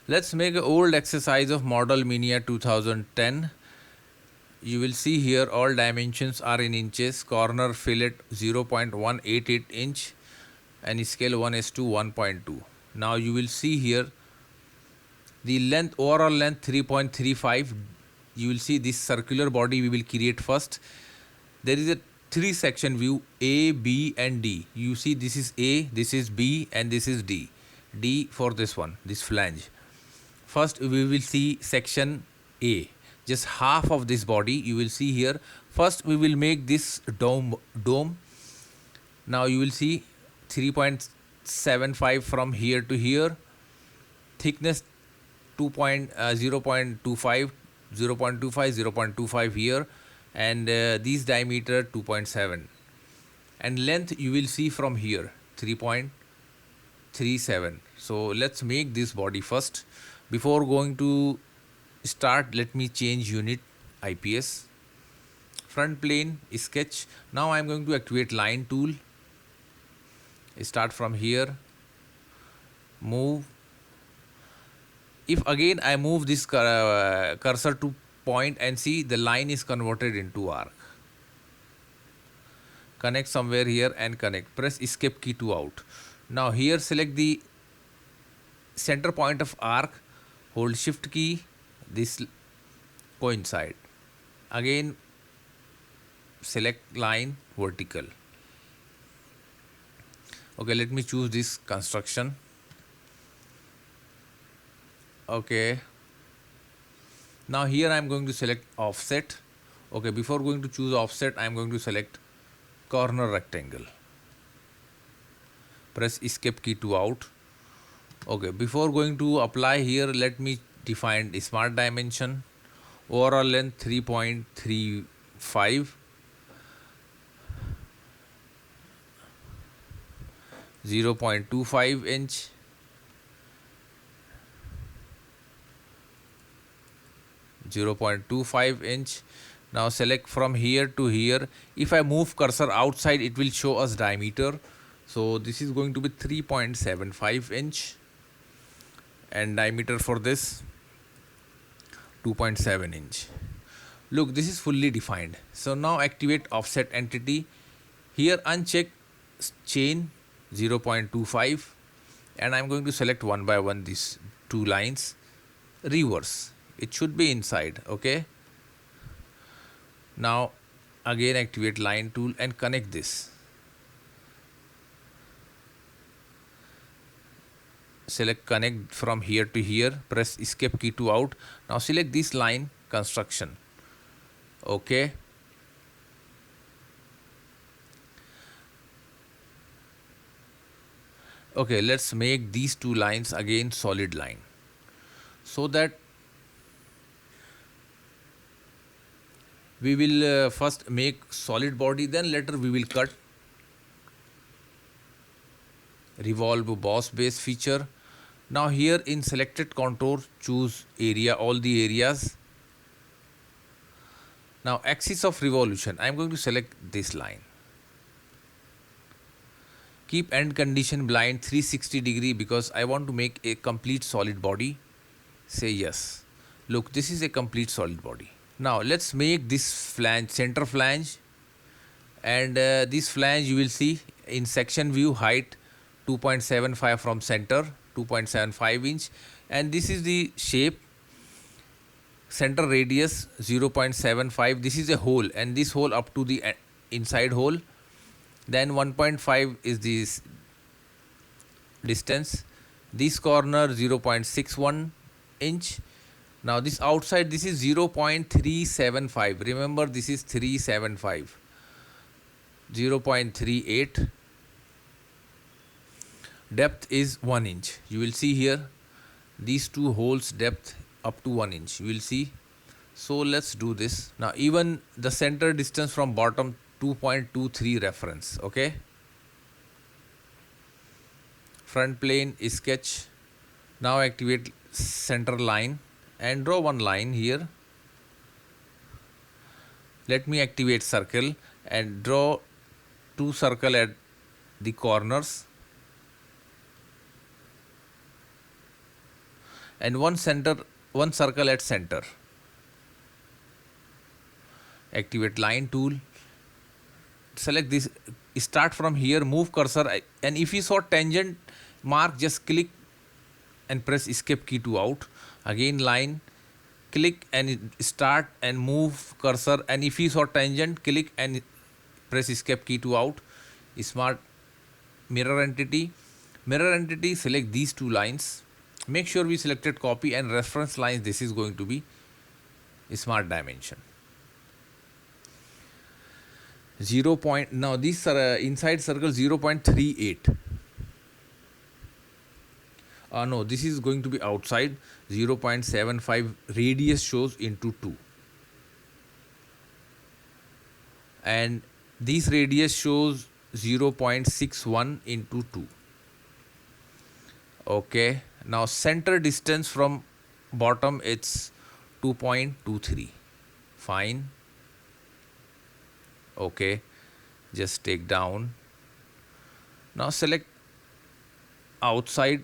Let's make an old exercise of model Mania 2010. You will see here all dimensions are in inches. Corner fillet 0.188 inch and scale 1:1.2. Now you will see here the length, overall length 3.35. You will see this circular body we will create first. There is a three section view, A, B and D. You see this is A, this is B and this is D. D for this one, this flange. First we will see section A, just half of this body you will see here. First we will make this dome. Now you will see 3.75 from here to here, thickness 0.25, 0.25 here, and these diameter 2.7, and length you will see from here 3.37. So let's make this body first. Before going to start, let me change unit IPS. Front plane sketch. Now I am going to activate line tool. Start from here, move. If again I move this cursor to point and see, the line is converted into arc. Connect somewhere here and connect. Press escape key to out. Now here select the center point of arc, hold shift key, this coincide. Again select line vertical. Okay, let me choose this construction. Okay, now here I am going to select offset. Okay, before going to choose offset, I am going to select corner rectangle. Press escape key to out. Okay, before going to apply here, let me define the smart dimension. Overall length 3.35, 0.25 inch, Now select from here to here. If I move cursor outside, it will show us diameter. So this is going to be 3.75 inch and diameter for this 2.7 inch. Look, this is fully defined. So now activate offset entity. Here uncheck chain 0.25, and I'm going to select one by one these two lines. Reverse. It should be inside. Okay. Now again activate line tool and connect this. Select connect from here to here. Press escape key to out. Now select this line construction. Okay. Okay, let's make these two lines again solid line, so that we will first make solid body, then later we will cut. Revolve boss base feature. Now here in selected contour, choose area, all the areas. Now axis of revolution, I am going to select this line. Keep end condition blind 360 degree because I want to make a complete solid body. Say yes. Look, this is a complete solid body. Now let's make this flange, center flange, and this flange you will see in section view, height 2.75 from center, 2.75 inch, and this is the shape. Center radius 0.75. This is a hole, and this hole up to the inside hole. Then 1.5 is this distance. This corner 0.61 inch. Now this outside, this is 0.375. Remember, this is 375. 0.38. Depth is 1 inch. You will see here these two holes depth up to 1 inch. You will see. So let's do this. Now even the center distance from bottom 2.23 reference. Okay. Front plane sketch. Now activate center line and draw one line here. Let me activate circle and draw two circle at the corners. and one circle at center. Activate line tool. Select this, start from here, move cursor, and if you saw tangent mark, just click and press escape key to out. Again line, click and start and move cursor, and if you saw tangent, click and press escape key to out. Smart mirror entity. Mirror entity, select these two lines. Make sure we selected copy and reference lines. This is going to be smart dimension. 0. Now this inside circle 0.38. No, this is going to be outside. 0.75 radius shows into 2. And this radius shows 0.61 into 2. Okay. Now center distance from bottom, it's 2.23. Fine. Okay. Just take down. Now select outside.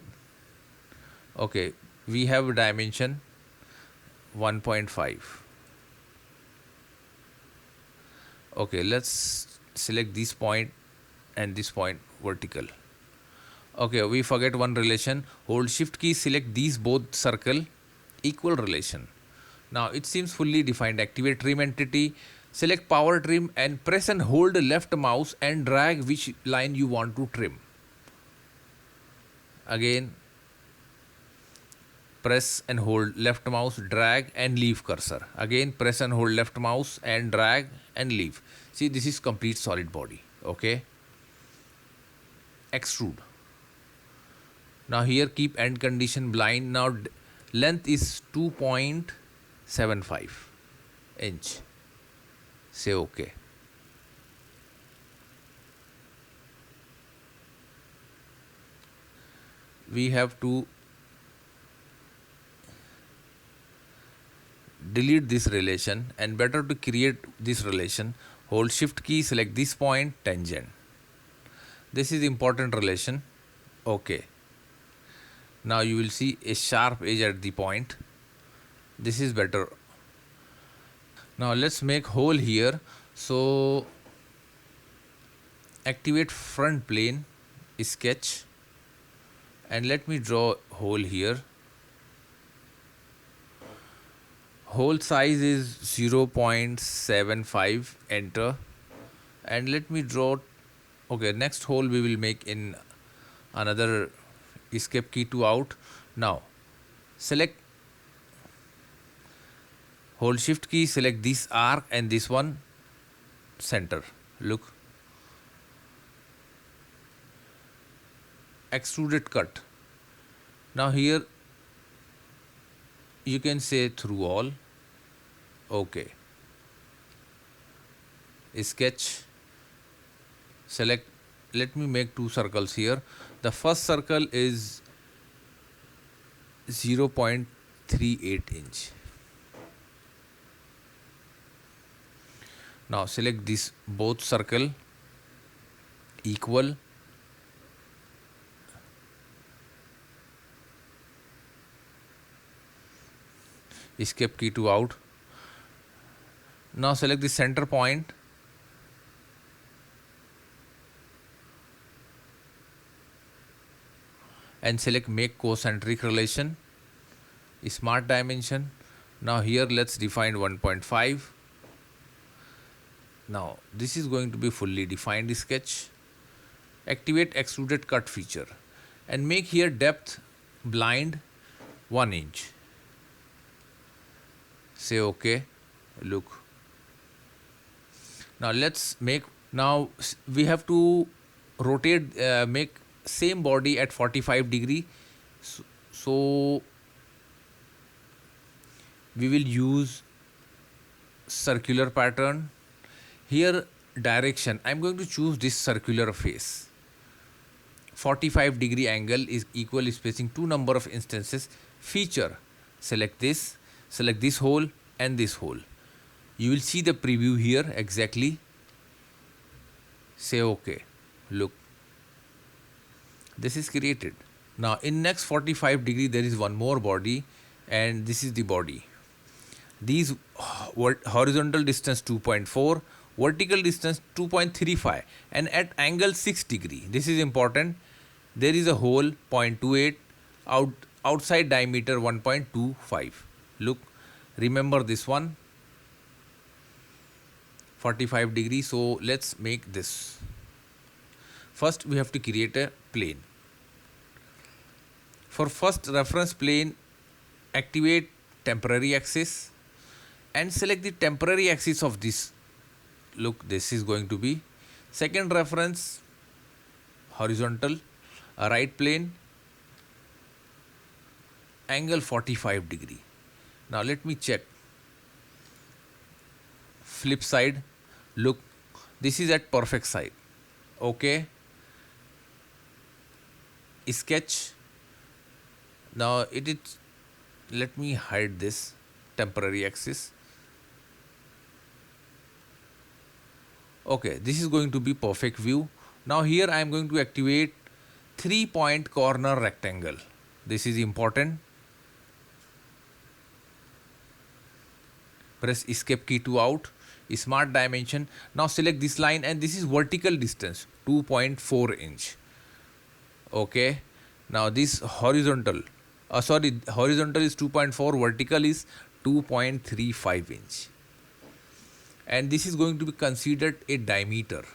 Okay. We have a dimension 1.5. Okay. Let's select this point and this point vertical. Okay, we forget one relation. Hold shift key, select these both circle, equal relation. Now it seems fully defined. Activate trim entity, select power trim and press and hold the left mouse and drag which line you want to trim. Again, press and hold left mouse, drag and leave cursor. Again, press and hold left mouse and drag and leave. See, this is complete solid body. Okay. Extrude. Now here keep end condition blind. Now length is 2.75 inch. Say okay. We have to delete this relation, and better to create this relation. Hold shift key, select this point, tangent. This is important relation. Okay. Now you will see a sharp edge at the point. This is better. Now let's make hole here. So activate front plane, sketch, and let me draw hole here. Hole size is 0.75, enter, and let me draw. Okay, next hole we will make in another, escape key to out. Now select, hold shift key, select this arc and this one, center. Look, extruded cut. Now here you can say through all. Okay. Sketch, select, let me make two circles here. The first circle is 0.38 inch. Now select this both circle, equal. Escape key to out. Now select the center point. And select make concentric relation, smart dimension. Now here let's define 1.5. Now this is going to be fully defined sketch. Activate extruded cut feature and make here depth blind 1 inch. Say okay. Look. Now let's make, now we have to rotate, make same body at 45 degree. So we will use circular pattern. Here direction, I'm going to choose this circular face. 45 degree angle is equal spacing, 2 number of instances. Feature, select this hole and this hole. You will see the preview here exactly. Say okay. Look, this is created. Now in next 45 degree there is one more body, and this is the body. These horizontal distance 2.4, vertical distance 2.35, and at angle 6 degree. This is important. There is a hole 0.28, outside diameter 1.25. Look, remember this one, 45 degree. So let's make this. First we have to create a plane. For first reference plane, activate temporary axis and select the temporary axis of this. Look, this is going to be second reference horizontal, a right plane, angle 45 degree. Now let me check. Flip side. Look, this is at perfect side. Okay. Sketch. Now it is, let me hide this temporary axis. Okay, this is going to be perfect view. Now here I am going to activate 3-point corner rectangle. This is important. Press escape key to out. Smart dimension. Now select this line, and this is vertical distance 2.4 inch. Okay. Now this horizontal, horizontal is 2.4, vertical is 2.35 inch. And this is going to be considered a diameter.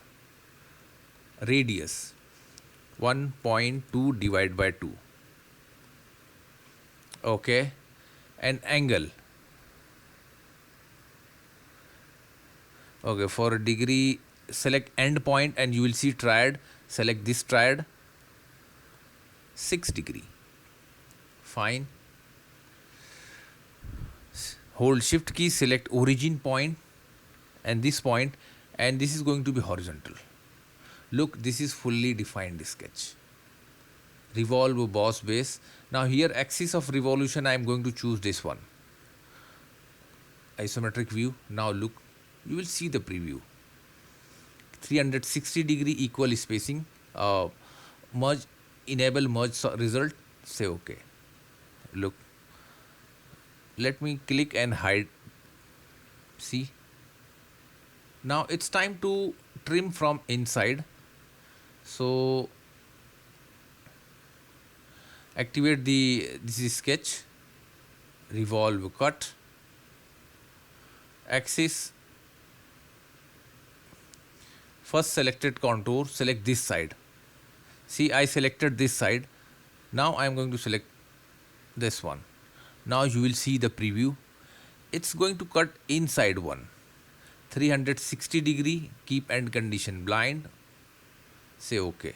Radius 1.2 divided by 2. Okay. And angle. Okay, for a degree, select end point and you will see triad. Select this triad, 6 degree. Fine. Hold shift key, select origin point and this point, and this is going to be horizontal. Look, this is fully defined sketch. Revolve boss base. Now here axis of revolution, I am going to choose this one. Isometric view. Now look, you will see the preview. 360 degree equal spacing. Merge, enable merge result. Say okay. Look, let me click and hide. See. Now it's time to trim from inside. So activate this is sketch. Revolve cut. Axis. First selected contour, select this side. See, I selected this side. Now I am going to select this one. Now you will see the preview. It's going to cut inside one. 360 degree, keep end condition blind. Say okay.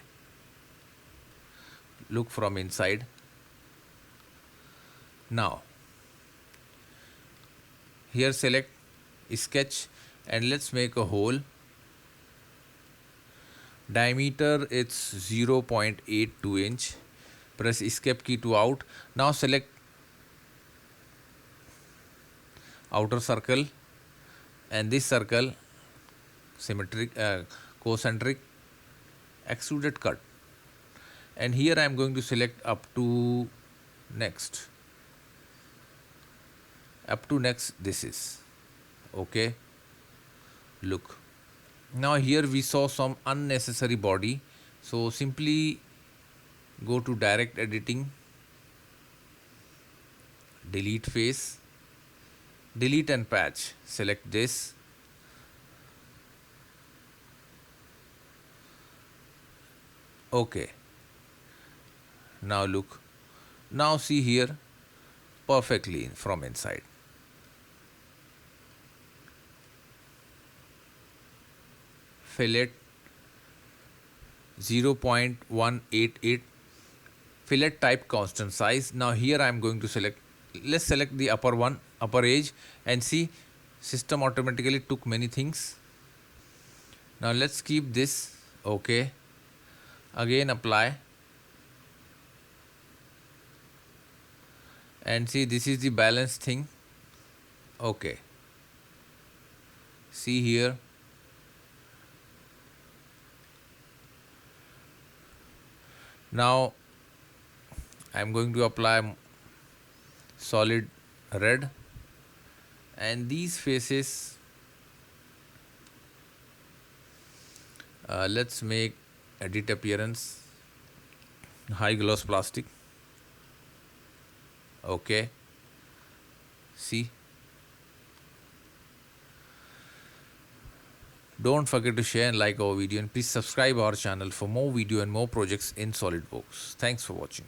Look from inside. Now, here select sketch and let's make a hole. Diameter it's 0.82 inch. Press escape key to out. Now select outer circle and this circle, symmetric, concentric, extruded cut. And here I am going to select up to next. Up to next, this is okay. Look. Now here we saw some unnecessary body. So simply go to direct editing, delete face, delete and patch. Select this. Okay. Now look. Now see here perfectly from inside. Fillet 0.188. Fillet type constant size. Now here I am going to select, let's select the upper one, upper edge, and see system automatically took many things. Now let's keep this. Okay. Again apply. And see, this is the balance thing. Okay. See here. Now I'm going to apply solid red, and these faces, let's make edit appearance high gloss plastic. Okay, see, don't forget to share and like our video, and please subscribe our channel for more video and more projects in SolidWorks. Thanks for watching.